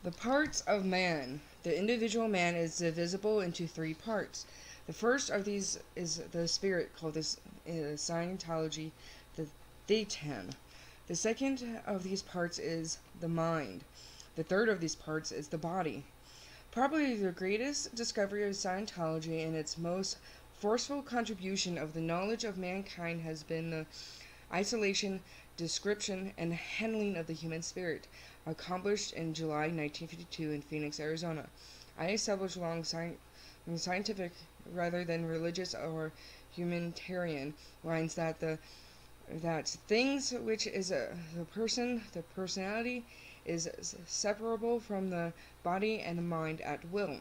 The parts of man. The individual man is divisible into three parts. The first of these is the spirit, called this in Scientology the thetan. The second of these parts is the mind. The third of these parts is the body. Probably the greatest discovery of Scientology and its most forceful contribution of the knowledge of mankind has been the isolation, description, and handling of the human spirit, accomplished in July 1952 in Phoenix, Arizona. I established along scientific rather than religious or humanitarian lines that things which is the personality, is separable from the body and the mind at will,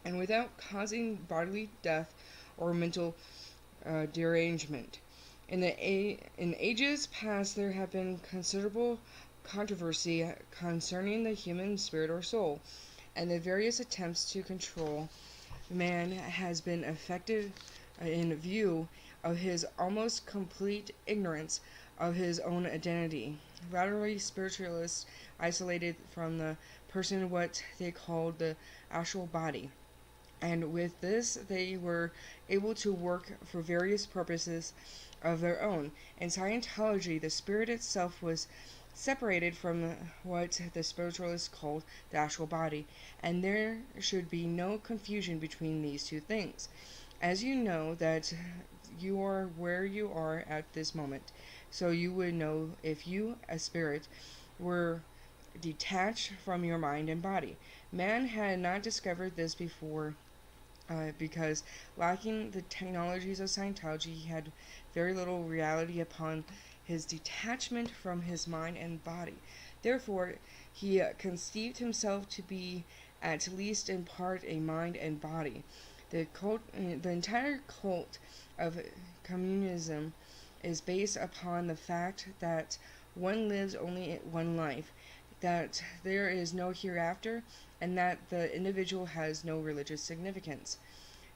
and without causing bodily death or mental derangement. In ages past, there have been considerable controversy concerning the human spirit or soul, and the various attempts to control man has been effective in view of his almost complete ignorance of his own identity. Laterally, spiritualists isolated from the person what they called the astral body, and with this they were able to work for various purposes of their own. In Scientology, the spirit itself was separated from what the spiritualists called the astral body, and there should be no confusion between these two things. As you know that you are where you are at this moment, so you would know if you, a spirit, were detached from your mind and body. Man had not discovered this before because, lacking the technologies of Scientology, he had very little reality upon his detachment from his mind and body. Therefore, he conceived himself to be at least in part a mind and body. The entire cult of communism is based upon the fact that one lives only one life, that there is no hereafter, and that the individual has no religious significance.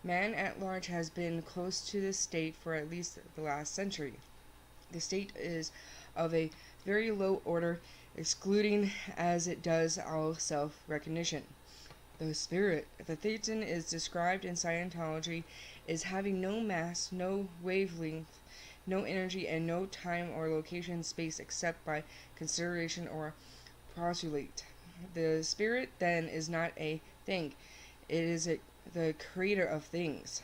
Man at large has been close to this state for at least the last century. The state is of a very low order, excluding as it does all self-recognition. The spirit, the thetan, is described in Scientology as having no mass, no wavelength, no energy, and no time or location space except by consideration or postulate. The spirit, then, is not a thing. It is the creator of things.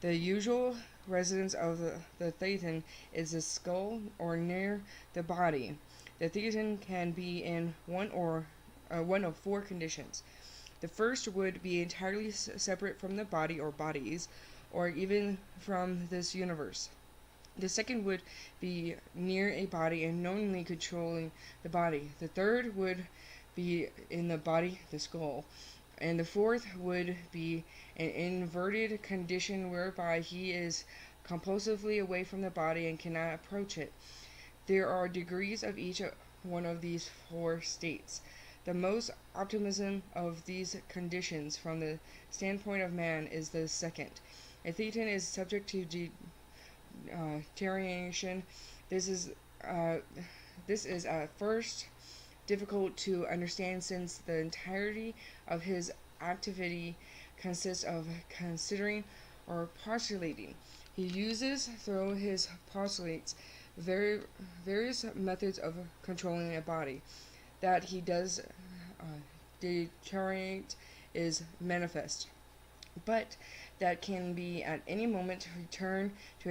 The usual residence of the thetan is the skull or near the body. The thetan can be in one of four conditions. The first would be entirely separate from the body or bodies, or even from this universe. The second would be near a body and knowingly controlling the body. The third would be in the body, the skull. And the fourth would be an inverted condition whereby he is compulsively away from the body and cannot approach it. There are degrees of each one of these four states. The most optimism of these conditions from the standpoint of man is the second. A thetan is subject to deterioration. This is at first difficult to understand, since the entirety of his activity consists of considering or postulating. He uses through his postulates various methods of controlling a body. That he does deteriorate is manifest, but that can be at any moment returned to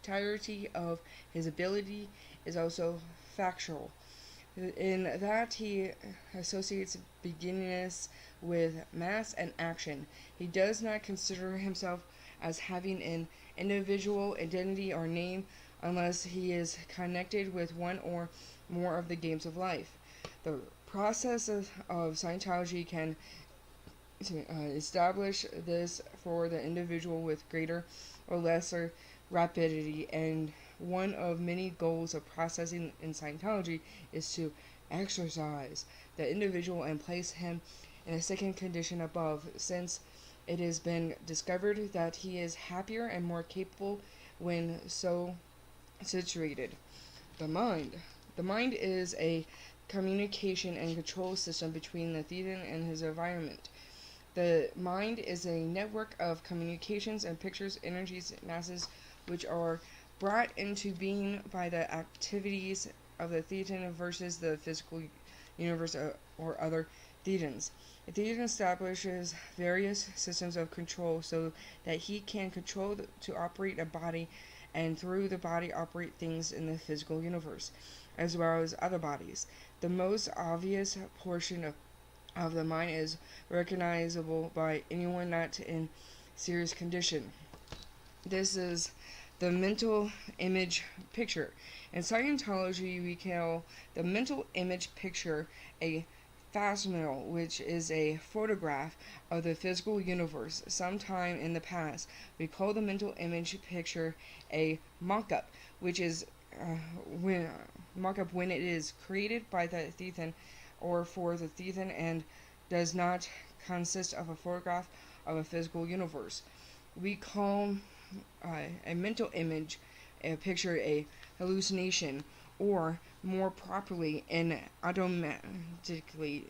entirety of his ability is also factual, in that he associates beginningness with mass and action. He does not consider himself as having an individual identity or name unless he is connected with one or more of the games of life. The process of Scientology can establish this for the individual with greater or lesser rapidity, and one of many goals of processing in Scientology is to exercise the individual and place him in a second condition above, since it has been discovered that he is happier and more capable when so situated. The mind. The mind is a communication and control system between the thetan and his environment. The mind is a network of communications and pictures, energies, masses, which are brought into being by the activities of the thetan versus the physical universe or other thetans. The thetan establishes various systems of control so that he can control to operate a body and through the body operate things in the physical universe, as well as other bodies. The most obvious portion of the mind is recognizable by anyone not in serious condition. This is the mental image picture. In Scientology, we call the mental image picture a phasmal, which is a photograph of the physical universe. Sometime in the past, we call the mental image picture a mock-up, which is when it is created by the thetan or for the thetan and does not consist of a photograph of a physical universe. We call a mental image a picture a hallucination, or more properly an automaticity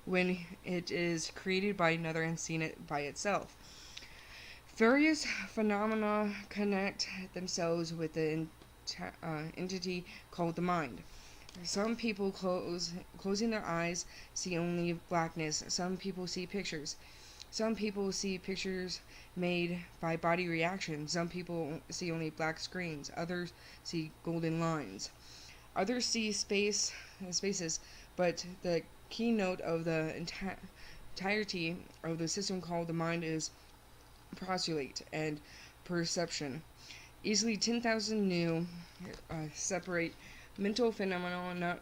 when it is created by another and seen it by itself. Various phenomena connect themselves with the entity called the mind. Some people closing their eyes see only blackness. Some people see pictures. Some people see pictures made by body reaction. Some people see only black screens. Others see golden lines. Others see spaces, but the keynote of the entirety of the system called the mind is postulate and perception. Easily 10,000 new separate mental phenomena not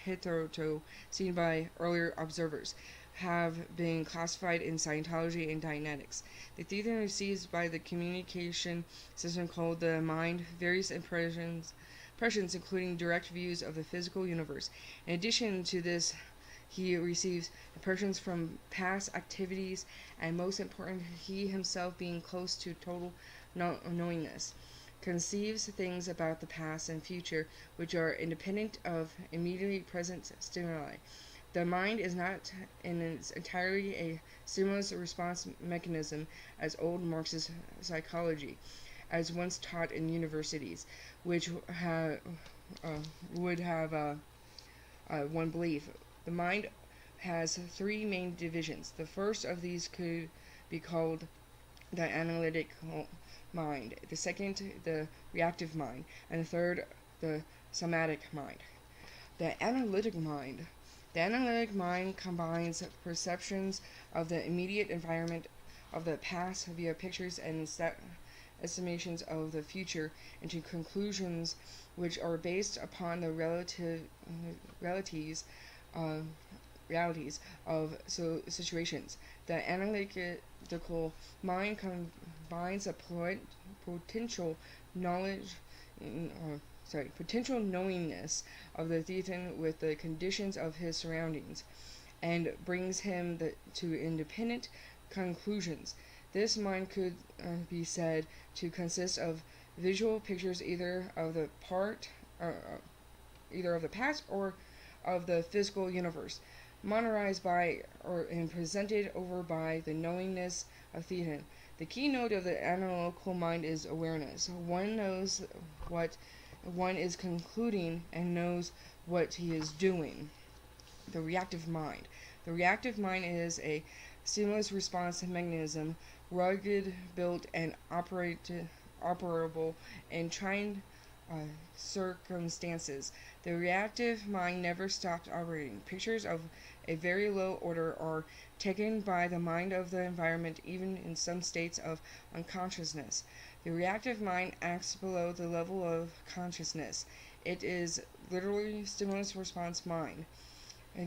hitherto seen by earlier observers have been classified in Scientology and Dianetics. The thetan receives by the communication system called the mind various impressions including direct views of the physical universe. In addition to this, he receives impressions from past activities, and most important, he himself being close to total knowingness, conceives things about the past and future which are independent of immediately present stimuli. The mind is not in its entirety a stimulus response mechanism as old Marxist psychology, as once taught in universities, which would have one belief. The mind has three main divisions. The first of these could be called the analytical mind, the second the reactive mind, and the third the somatic mind. The analytic mind combines perceptions of the immediate environment of the past via pictures and estimations of the future into conclusions which are based upon the realities of situations. The analytical mind combines a potential knowingness of the thetan with the conditions of his surroundings, and brings him to independent conclusions. This mind could be said to consist of visual pictures either of the past or of the physical universe, monitored by and presented over by the knowingness of thetan. The keynote of the analytical mind is awareness. One knows what one is concluding and knows what he is doing. The reactive mind. The reactive mind is a stimulus response mechanism, rugged, built, and operable in trying circumstances. The reactive mind never stops operating. Pictures of a very low order are taken by the mind of the environment, even in some states of unconsciousness. The reactive mind acts below the level of consciousness. It is literally stimulus response mind.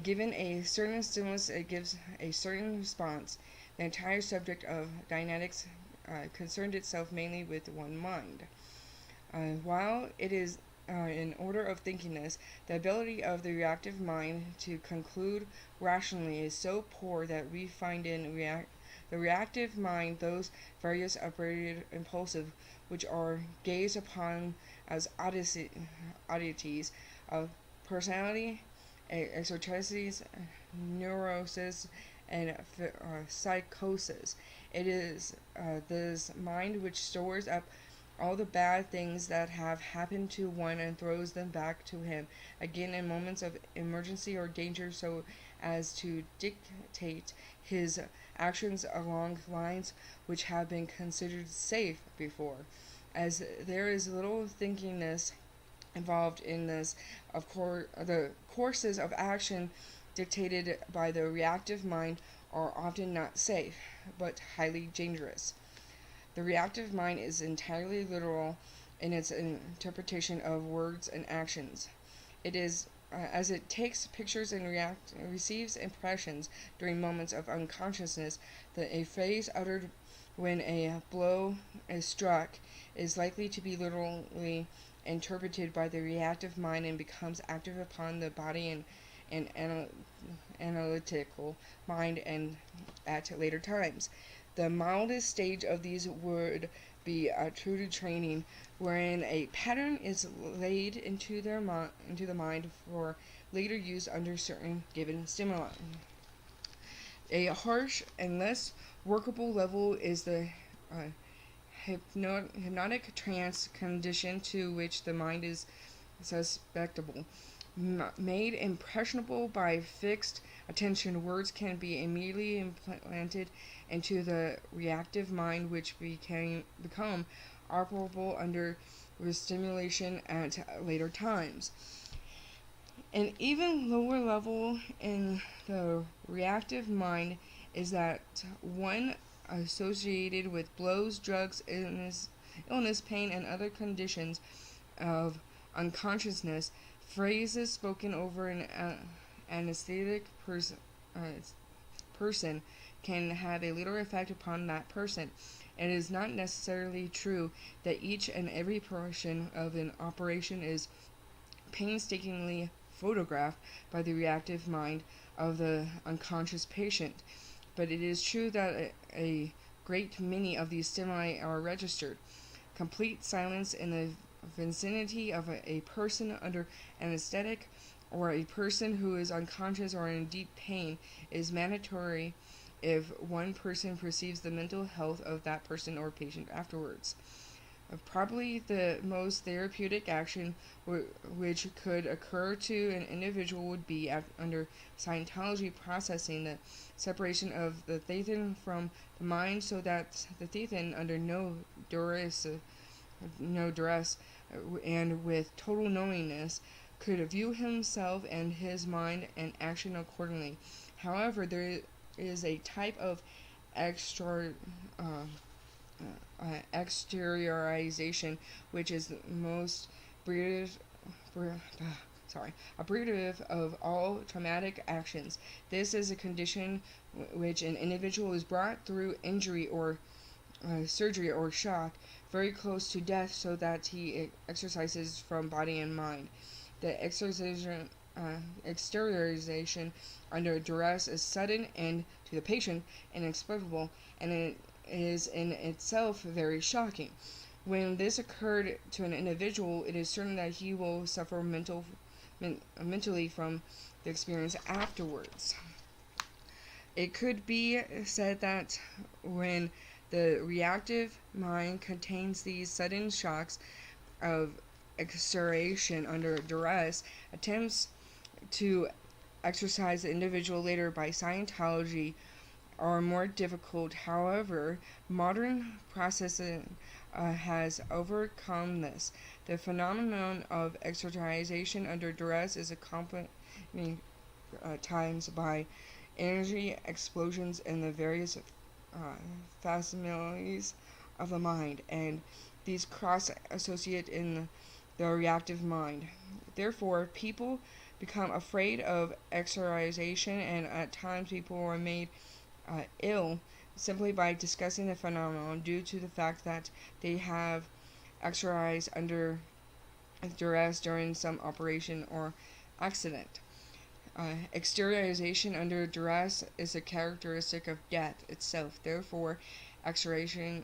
Given a certain stimulus, it gives a certain response. The entire subject of Dianetics concerned itself mainly with one mind. While it is in order of thinkingness, the ability of the reactive mind to conclude rationally is so poor that we find in the reactive mind those various operated impulsive which are gazed upon as oddities of personality, eccentricities, neurosis, and psychosis. It is this mind which stores up all the bad things that have happened to one and throws them back to him again in moments of emergency or danger, so as to dictate his actions along lines which have been considered safe before. As there is little thinkingness involved in this, of course, the courses of action dictated by the reactive mind are often not safe, but highly dangerous. The reactive mind is entirely literal in its interpretation of words and actions. It is as it takes pictures and receives impressions during moments of unconsciousness, that a phrase uttered when a blow is struck is likely to be literally interpreted by the reactive mind and becomes active upon the body and analytical mind and at later times. The mildest stage of these would be tutor training, wherein a pattern is laid into the mind for later use under certain given stimuli. A harsh and less workable level is the hypnotic trance condition to which the mind is susceptible. Made impressionable by fixed attention, words can be immediately implanted into the reactive mind, which become operable under stimulation at later times. An even lower level in the reactive mind is that one associated with blows, drugs, illness, pain, and other conditions of unconsciousness. Phrases spoken over an anesthetic person can have a little effect upon that person. It is not necessarily true that each and every portion of an operation is painstakingly photographed by the reactive mind of the unconscious patient, but it is true that a great many of these stimuli are registered. Complete silence in the vicinity of a person under anesthetic or a person who is unconscious or in deep pain is mandatory if one person perceives the mental health of that person or patient afterwards. Probably the most therapeutic action which could occur to an individual would be under Scientology processing the separation of the Thetan from the mind, so that the Thetan, under no duress and with total knowingness, could view himself and his mind and action accordingly. However, there is a type of exteriorization which is most abbreviative of all traumatic actions. This is a condition which an individual is brought through injury or surgery or shock very close to death, so that he exercises from body and mind. The exteriorization under duress is sudden and, to the patient, inexplicable, and it is in itself very shocking. When this occurred to an individual, it is certain that he will suffer mentally from the experience afterwards. It could be said that when the reactive mind contains these sudden shocks of exterioration under duress, attempts to exercise the individual later by Scientology are more difficult. However, modern processing has overcome this. The phenomenon of exteriorization under duress is accompanied times by energy explosions in the various facilities of the mind, and these cross-associate in the reactive mind. Therefore, people become afraid of exteriorization, and at times people are made ill simply by discussing the phenomenon due to the fact that they have exercised under duress during some operation or accident. Exteriorization under duress is a characteristic of death itself. Therefore, exteriorization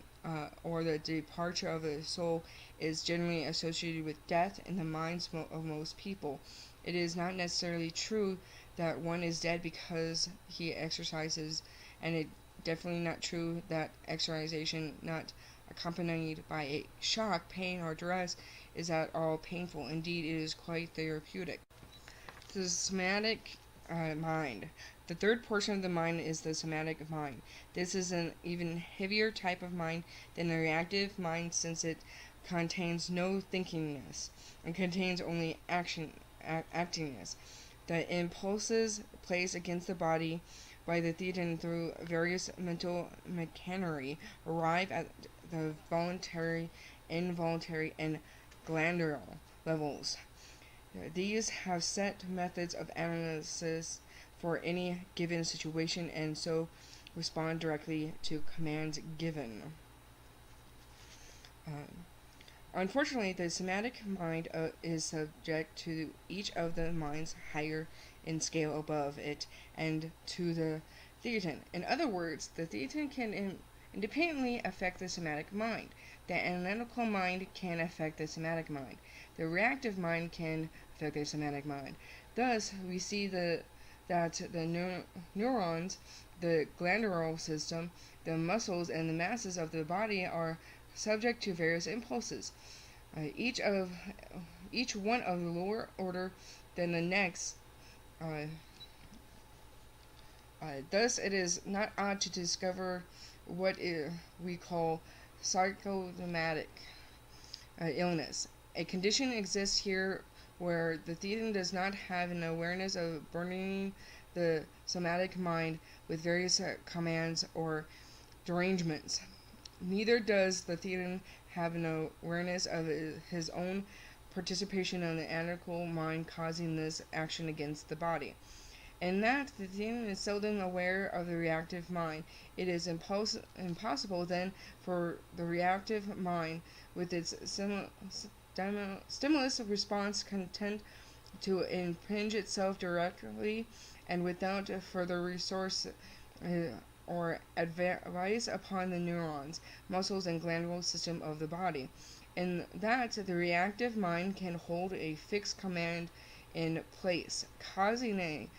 or the departure of the soul is generally associated with death in the minds of most people. It is not necessarily true that one is dead because he exercises, and it definitely not true that exercisation not accompanied by a shock, pain, or duress is at all painful. Indeed, it is quite therapeutic. The somatic mind. The third portion of the mind is the somatic mind. This is an even heavier type of mind than the reactive mind, since it contains no thinkingness and contains only actingness. The impulses placed against the body by the thetan through various mental machinery arrive at the voluntary, involuntary, and glandular levels. These have set methods of analysis for any given situation and so respond directly to commands given. Unfortunately, the somatic mind is subject to each of the minds higher in scale above it and to the thetan. In other words, the thetan can independently affect the somatic mind. The analytical mind can affect the somatic mind. The reactive mind can affect the somatic mind. Thus, we see that the neurons, the glandular system, the muscles, and the masses of the body are subject to various impulses, each one of the lower order than the next. Thus, it is not odd to discover what we call psychosomatic illness. A condition exists here where the thetan does not have an awareness of burdening the somatic mind with various commands or derangements. Neither does the thetan have an awareness of his own participation in the analytical mind causing this action against the body. In that, the thetan is seldom aware of the reactive mind. It is impossible then for the reactive mind, with its stimulus response content to impinge itself directly and without further resource or advice upon the neurons, muscles, and glandular system of the body. In that, the reactive mind can hold a fixed command in place, causing a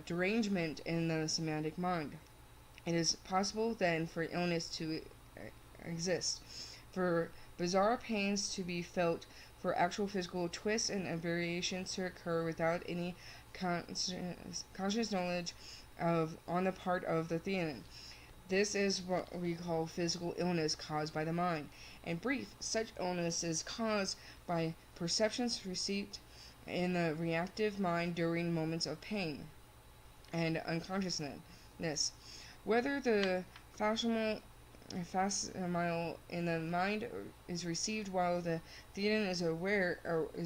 derangement in the somatic mind. It is possible then for illness to exist, for bizarre pains to be felt, for actual physical twists and variations to occur without any conscious knowledge on the part of the thetan. This is what we call physical illness caused by the mind. In brief, such illness is caused by perceptions received in the reactive mind during moments of pain and unconsciousness. Whether the facsimile in the mind is received while the thetan is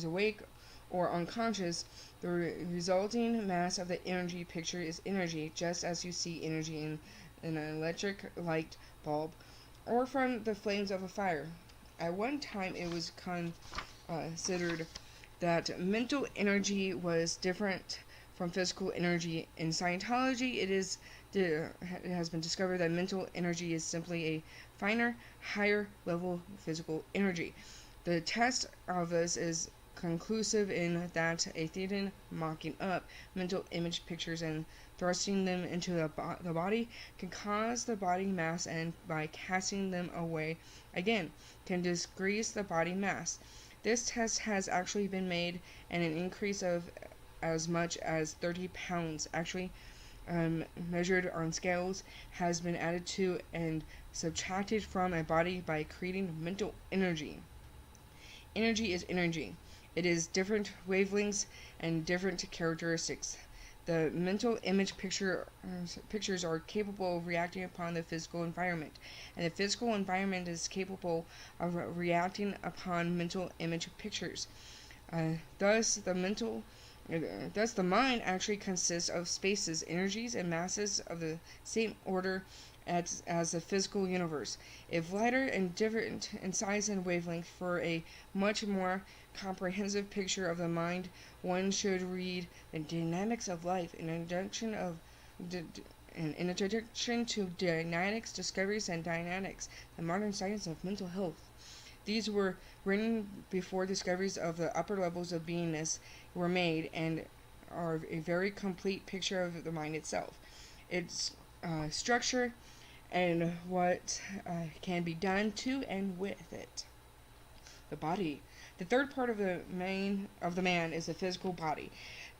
awake or unconscious, the resulting mass of the energy picture is energy, just as you see energy in an electric light bulb or from the flames of a fire. At one time, it was considered that mental energy was different from physical energy. In Scientology, it has been discovered that mental energy is simply a finer, higher level physical energy. The test of this is conclusive in that a thetan mocking up mental image pictures and thrusting them into the body can cause the body mass, and by casting them away again can decrease the body mass. This test has actually been made, and an increase of as much as 30 pounds, actually measured on scales, has been added to and subtracted from a body by creating mental energy. Energy is energy. It is different wavelengths and different characteristics. The mental image pictures are capable of reacting upon the physical environment, and the physical environment is capable of reacting upon mental image pictures. Thus, the mind actually consists of spaces, energies, and masses of the same order as the physical universe, if lighter and different in size and wavelength. For a much more comprehensive picture of the mind, one should read The Dynamics of Life, an introduction in introduction to dynamics, discoveries, and dynamics, the modern science of mental health. These were written before discoveries of the upper levels of beingness were made and are a very complete picture of the mind itself, its structure, and what can be done to and with it. The body. The third part of the man is the physical body.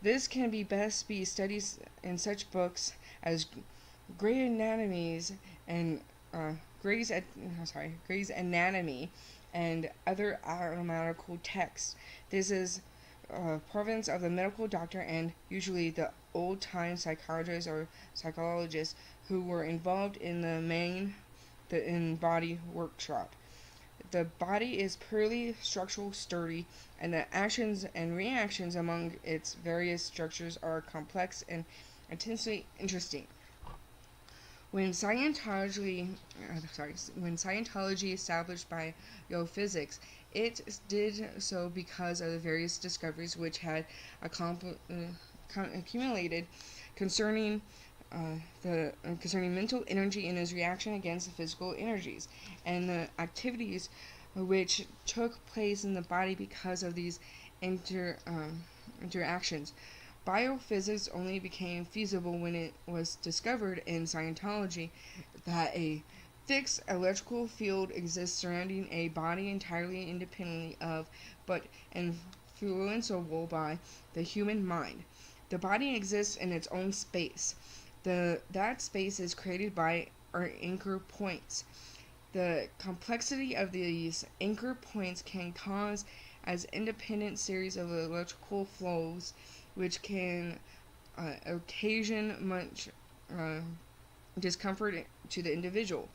This can best be studied in such books as Grey Anatomies and Grey's Anatomy and other anatomical texts. This is province of the medical doctor and usually the old-time psychologists or psychologists who were involved in the body workshop. The body is purely structural, sturdy, and the actions and reactions among its various structures are complex and intensely interesting. When Scientology established biophysics, it did so because of the various discoveries which had accumulated concerning mental energy and its reaction against the physical energies, and the activities which took place in the body because of these interactions. Biophysics only became feasible when it was discovered in Scientology that a fixed electrical field exists surrounding a body entirely independently of, but influenceable by, the human mind. The body exists in its own space. That space is created by our anchor points. The complexity of these anchor points can cause as independent series of electrical flows, which can occasion much discomfort to the individual.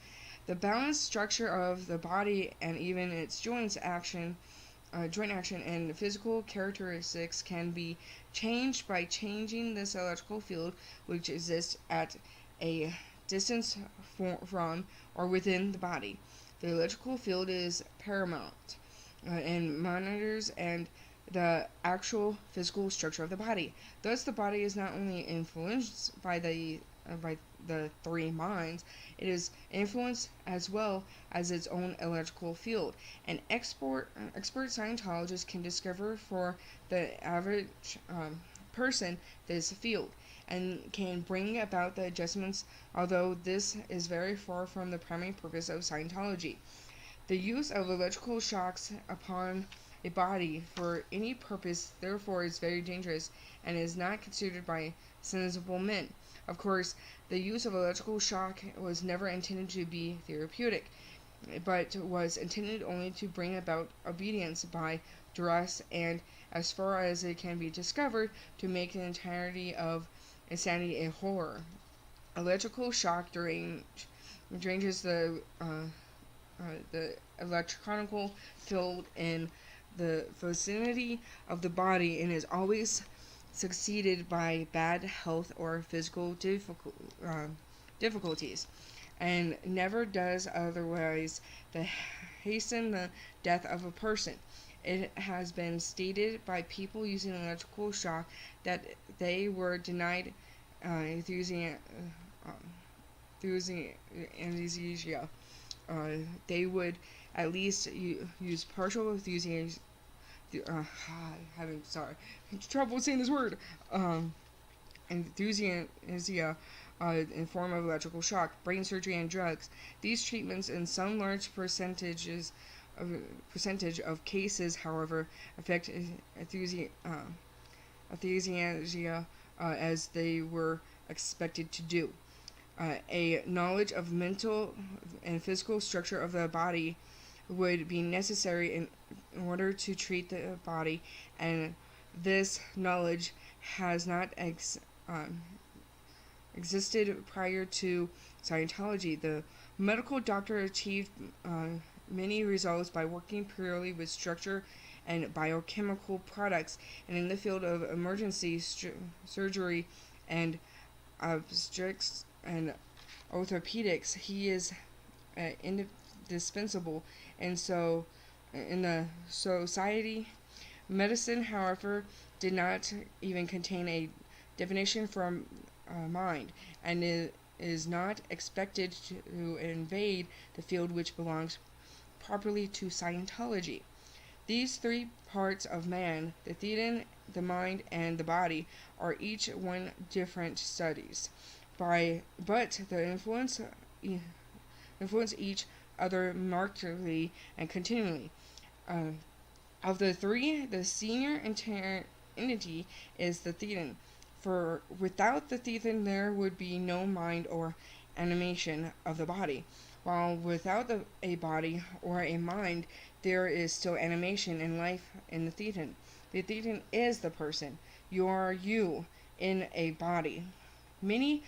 The balanced structure of the body and even its joint action and physical characteristics can be changed by changing this electrical field, which exists at a distance from or within the body. The electrical field is paramount and monitors and the actual physical structure of the body. Thus, the body is not only influenced by the three minds, it is influenced as well as its own electrical field. An expert Scientologist can discover for the average person this field and can bring about the adjustments, although this is very far from the primary purpose of Scientology. The use of electrical shocks upon a body for any purpose, therefore, is very dangerous and is not considered by sensible men. Of course, the use of electrical shock was never intended to be therapeutic, but was intended only to bring about obedience by duress and, as far as it can be discovered, to make the entirety of insanity a horror. Electrical shock dranges the electronical field in the vicinity of the body and is always succeeded by bad health or physical difficulties, and never does otherwise to hasten the death of a person. It has been stated by people using electrical shock that they were denied anesthesia. They would at least use partial anesthesia. Having trouble saying this word. Anesthesia in form of electrical shock, brain surgery, and drugs. These treatments, in some large percentage of cases, however, affect anesthesia as they were expected to do. A knowledge of mental and physical structure of the body would be necessary in order to treat the body, and this knowledge has not existed prior to Scientology. The medical doctor achieved many results by working purely with structure and biochemical products, and in the field of emergency surgery and obstetrics and orthopedics, he is indispensable. And so, in the society, medicine, however, did not even contain a definition from mind, and is not expected to invade the field which belongs properly to Scientology. These three parts of man, the thetan, the mind, and the body, are each one different studies, but the influence each other markedly and continually. Uh, of the three, the senior entity is the thetan. For without the thetan, there would be no mind or animation of the body, while without a body or a mind, there is still animation and life in the thetan. The thetan is the person. You are you in a body. Many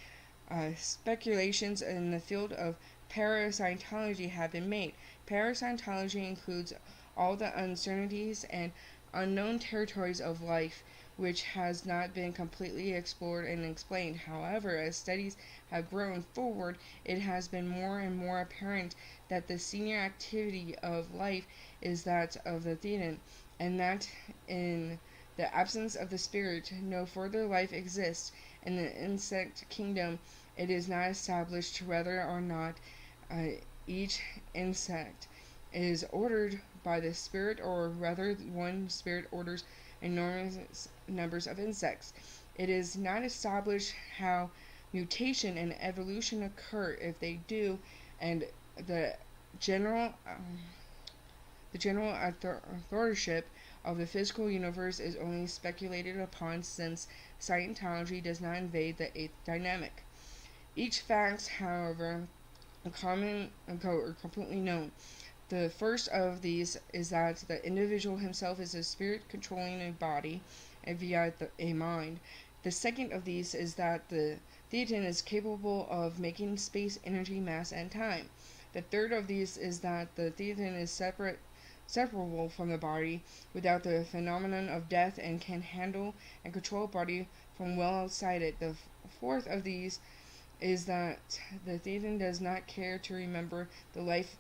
speculations in the field of parascientology have been made. Parascientology includes all the uncertainties and unknown territories of life which has not been completely explored and explained. However, as studies have grown forward, it has been more and more apparent that the senior activity of life is that of the thetan, and that in the absence of the spirit, no further life exists. In the insect kingdom, it is not established whether or not each insect is ordered by the spirit, or whether one spirit orders enormous numbers of insects. It is not established how mutation and evolution occur, if they do, and the general authorship of the physical universe is only speculated upon, since Scientology does not invade the eighth dynamic. Each fact, however, are completely known. The first of these is that the individual himself is a spirit controlling a body and via a mind. The second of these is that the thetan is capable of making space, energy, mass, and time. The third of these is that the thetan is separable from the body without the phenomenon of death, and can handle and control a body from well outside it. The fourth of these is that the thetan does not care to remember the life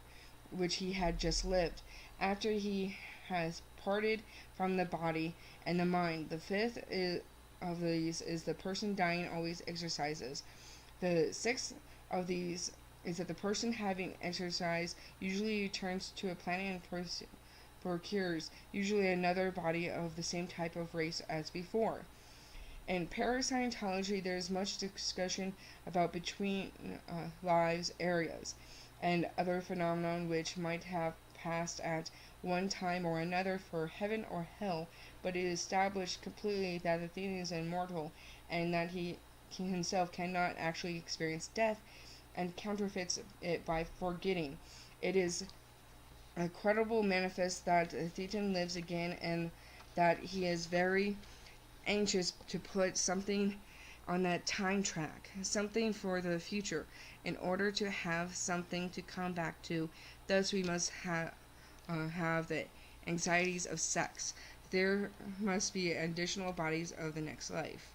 which he had just lived after he has parted from the body and the mind. The fifth of these is the person dying always exercises. The sixth of these is that the person having exercised usually returns to a planet and procures usually another body of the same type of race as before. In parascientology, there is much discussion about between lives areas and other phenomena which might have passed at one time or another for heaven or hell, but it is established completely that the thetan is immortal, and that he himself cannot actually experience death, and counterfeits it by forgetting. It is a credible manifest that the thetan lives again, and that he is very anxious to put something on that time track, something for the future, in order to have something to come back to. Thus, we must have the anxieties of sex. There must be additional bodies of the next life.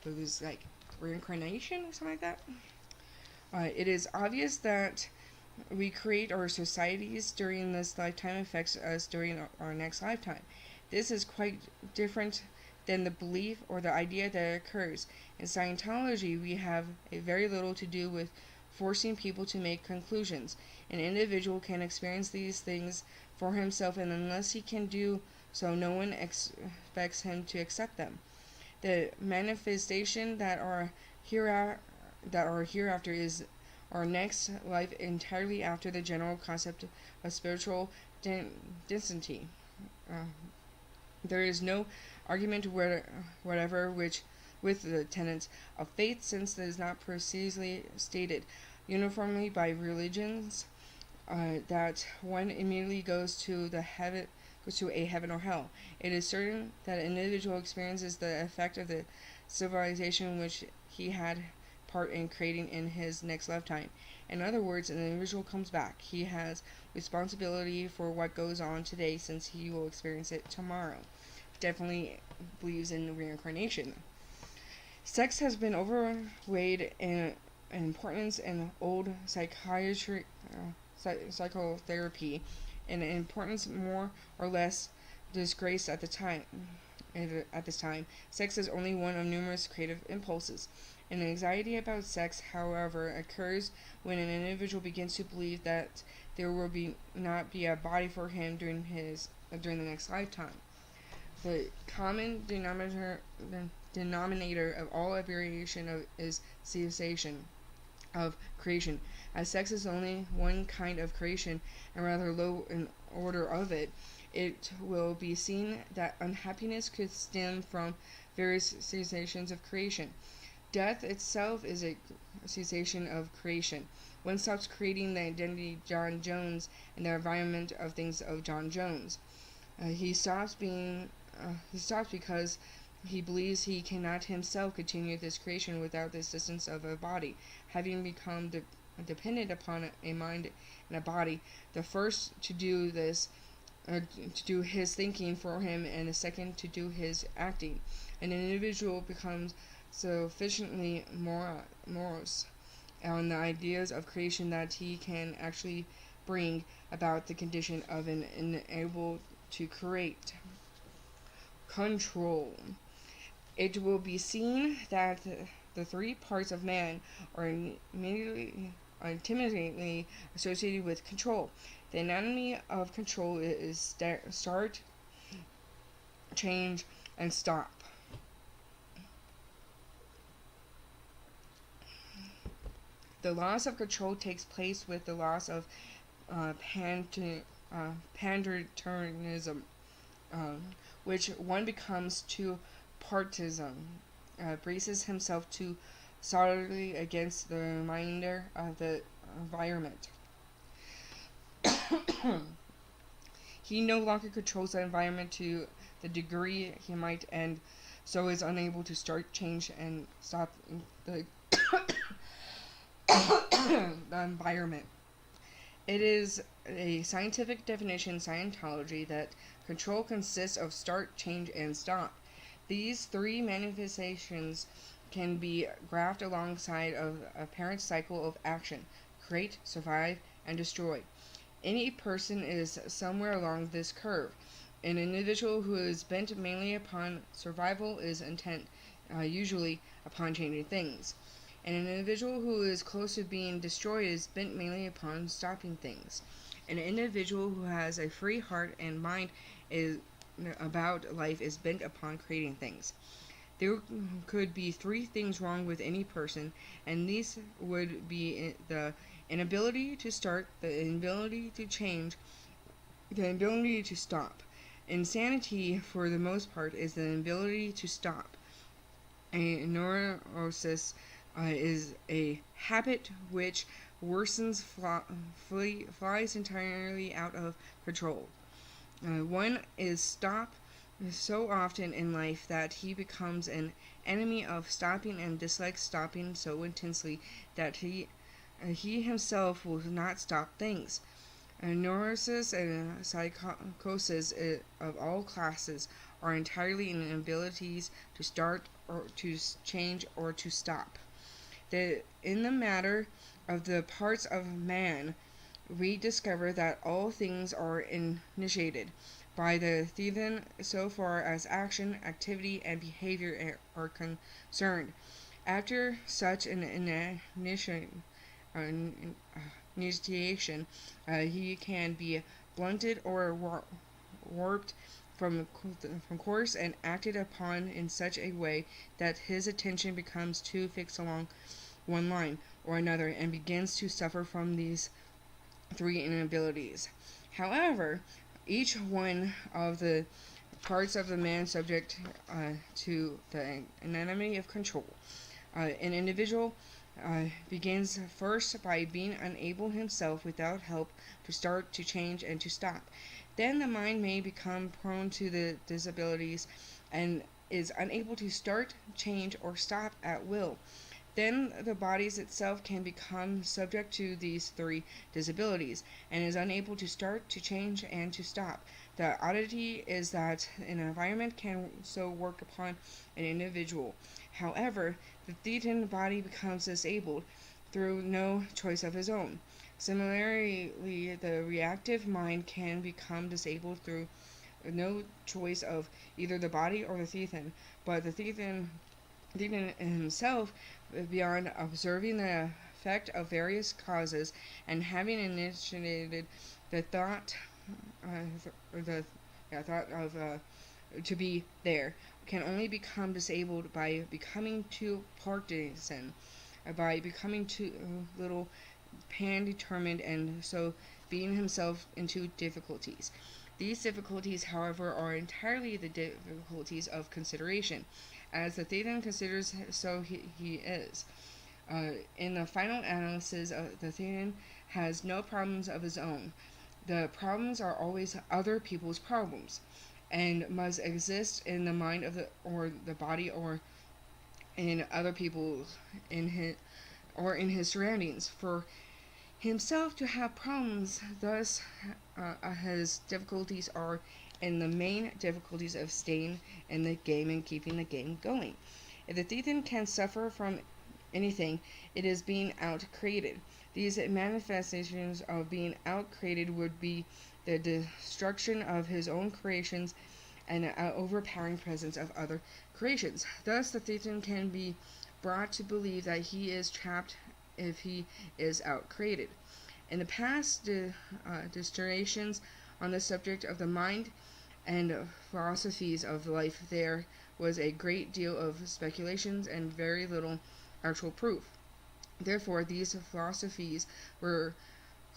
It was like reincarnation or something like that. It is obvious that we create our societies during this lifetime affects us during our next lifetime. This is quite different than the belief or the idea that occurs. In Scientology, we have a very little to do with forcing people to make conclusions. An individual can experience these things for himself, and unless he can do so, no one expects him to accept them. The manifestation that are hereafter is our next life, entirely after the general concept of spiritual density. There is no argument whatever with the tenets of faith, since it is not precisely stated uniformly by religions that one immediately goes to a heaven or hell. It is certain that an individual experiences the effect of the civilization which he had part in creating in his next lifetime. In other words, an individual comes back. He has responsibility for what goes on today, since he will experience it tomorrow. Definitely believes in reincarnation. Sex has been overweighed in importance in old psychiatry, psychotherapy, and importance more or less disgraced at the time. at this time. Sex is only one of numerous creative impulses. An anxiety about sex, however, occurs when an individual begins to believe that there will not be a body for him during the next lifetime. The common denominator of all variation is cessation of creation. As sex is only one kind of creation and rather low in order of it, it will be seen that unhappiness could stem from various cessations of creation. Death itself is a cessation of creation. One stops creating the identity John Jones and the environment of things of John Jones. He stops because he believes he cannot himself continue this creation without the assistance of a body. Having become dependent upon a mind and a body, the first to do this, to do his thinking for him, and the second to do his acting. An individual becomes sufficiently morose on the ideas of creation that he can actually bring about the condition of an unable to create. Control. It will be seen that the three parts of man are intimately associated with control. The anatomy of control is start, change, and stop. The loss of control takes place with the loss of pandeternism, which one becomes too partisan, braces himself too solidly against the remainder of the environment. He no longer controls the environment to the degree he might, and so is unable to start, change, and stop the the environment. It is a scientific definition, Scientology, that control consists of start, change, and stop. These three manifestations can be graphed alongside of a parent cycle of action: create, survive, and destroy. Any person is somewhere along this curve. An individual who is bent mainly upon survival is intent, usually, upon changing things. And an individual who is close to being destroyed is bent mainly upon stopping things. An individual who has a free heart and mind about life is bent upon creating things. There could be three things wrong with any person, and these would be the inability to start, the inability to change, the inability to stop. Insanity, for the most part, is the inability to stop. A neurosis is a habit which worsens, flies entirely out of control. One is stop so often in life that he becomes an enemy of stopping and dislikes stopping so intensely that he himself will not stop things. Neurosis and psychosis of all classes are entirely inabilities to start or to change or to stop. In the matter of the parts of man, we discover that all things are initiated by the thetan so far as action, activity, and behavior are concerned. After such an initiation, he can be blunted or warped from course and acted upon in such a way that his attention becomes too fixed along one line or another and begins to suffer from these three inabilities. However, each one of the parts of the man subject to the anatomy of control. An individual begins first by being unable himself without help to start, to change, and to stop. Then the mind may become prone to the disabilities and is unable to start, change, or stop at will. Then the body itself can become subject to these three disabilities and is unable to start, to change, and to stop. The oddity is that an environment can so work upon an individual. However, the thetan body becomes disabled through no choice of his own. Similarly, the reactive mind can become disabled through no choice of either the body or the Thetan, but the Thetan himself, beyond observing the effect of various causes and having initiated the thought, the thought of to be there, can only become disabled by becoming too partisan, by becoming too little pan-determined, and so being himself into difficulties. These difficulties, however, are entirely the difficulties of consideration, as the Thetan considers so he is. In the final analysis, the Thetan has no problems of his own. The problems are always other people's problems, and must exist in the mind of the body, or in other people's, in his surroundings. For himself to have problems, thus his difficulties are in the main difficulties of staying in the game and keeping the game going. If the Thetan can suffer from anything, it is being out-created. These manifestations of being out-created would be the destruction of his own creations and an overpowering presence of other creations. Thus, the Thetan can be brought to believe that he is trapped if he is out-created. In the past dissertations on the subject of the mind and philosophies of life, there was a great deal of speculations and very little actual proof. Therefore, these philosophies were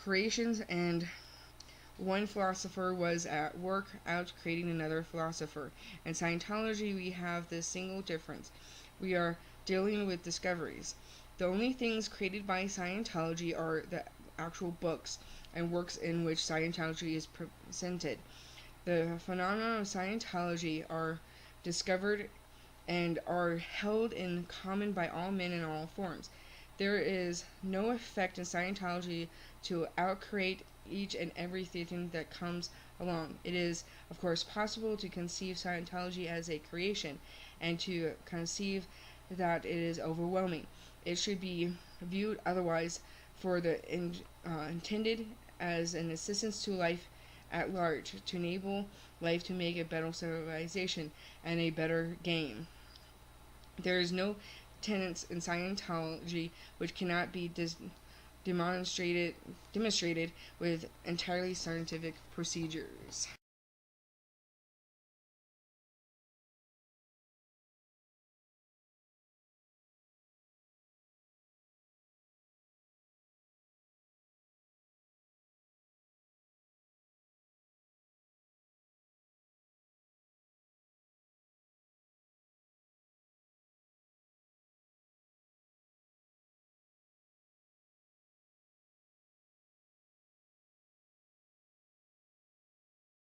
creations, and one philosopher was at work out creating another philosopher. In Scientology, we have this single difference. We are dealing with discoveries. The only things created by Scientology are the actual books and works in which Scientology is presented. The phenomena of Scientology are discovered and are held in common by all men in all forms. There is no effect in Scientology to outcreate each and every Thetan that comes along. It is, of course, possible to conceive Scientology as a creation, and to conceive that it is overwhelming. It should be viewed otherwise, for the intended as an assistance to life at large, to enable life to make a better civilization and a better game. There is no tenets in Scientology which cannot be demonstrated with entirely scientific procedures.